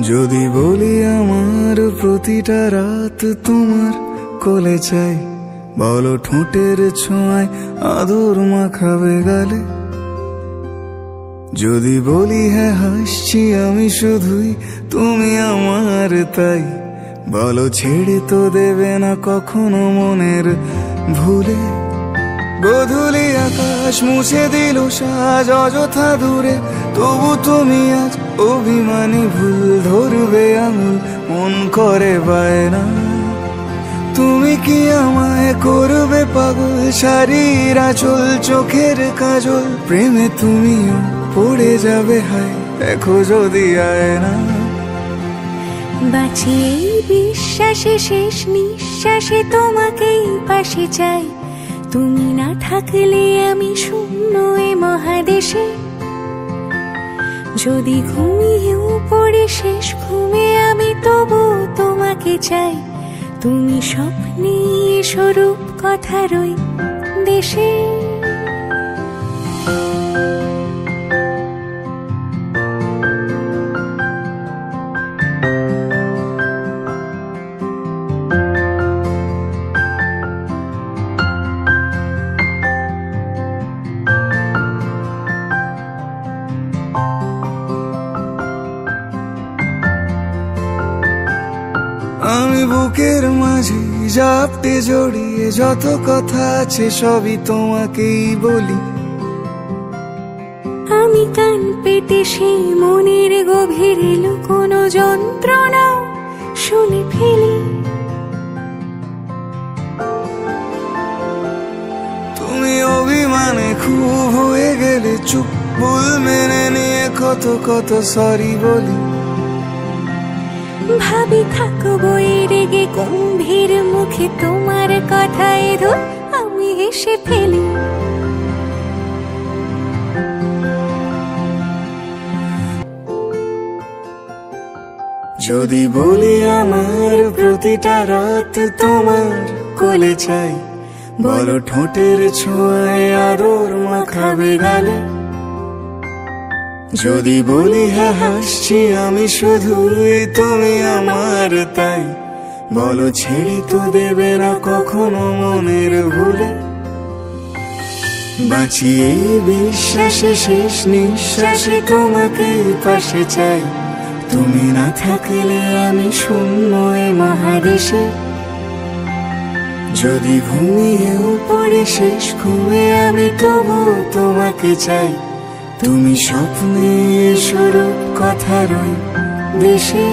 যদি বলি আমার প্রতিটা রাত তোমার কোলে চাই, বলো ঠোঁটের ছোঁয়ায় আদর মাখাবে গালে। যদি বলি হ্যাঁ হাসছি আমি শুধুই, তুমি আমার তাই, বলো ছেড়ে তো দেবে না কখনো মনের ভুলে। গোধূলি আকাশ মুছে দিল সাজ অযথা দূরে, তবু তুমি আজ অভিমানী ভুল ধরবে আঙুল, মন করে বায়না। তুমি কি আমায় করবে পাগল, শাড়ির আঁচল চোখের কাজল, প্রেমে তুমিও পড়ে যাবে হায় দেখো যদি আয়না। বাঁচি এই বিশ্বাসে শেষ নিঃশ্বাসে তোমাকেই পাশে চাই, তুমি না থাকলে আমি শূন্য এ মহাদেশে। যদি ঘুমিয়েও পড়ে শেষ ঘুমে আমি তবু তোমাকে চাই, তুমি স্বপ্নে স্বরূপ কথারই দেশে। আমি বুকের মাঝে জাপটে জড়িয়ে যত কথা আছে সবই তোমাকেই বলি। আমি কান পেতে সেই মনের গভীরে লুকোনো যন্ত্রণা শুনে ফেলি। তুমি অভিমানে খুব হয়ে গেলে চুপ, ভুল মেনে নিয়ে কত কত সরি বলি। ভাবি থাকবো রেগে গম্ভীর মুখে তোমার কথায় ধর আমি হেসে ফেলি। যদি বলি আমার প্রতিটা রাত তোমার কোলে চাই, বলো ঠোঁটের ছোঁয়ায় আদর মাখাবে গালে। যদি বলি হ্যাঁ হাসছি আমি শুধুই, তুমি আমার তাই, বলো ছেড়ে তো দেবে না কখনো মনের ভুলে। বাঁচি এই বিশ্বাসে শেষ নিঃশ্বাসে তোমাকে পাশে চাই, তুমি না থাকলে আমি শূন্য এ মহাদেশে। যদি ঘুমিয়েও পড়ে শেষ ঘুমে আমি তবু তোমাকে চাই, তুমি স্বপ্নে স্বরূপ কথারই দেশে।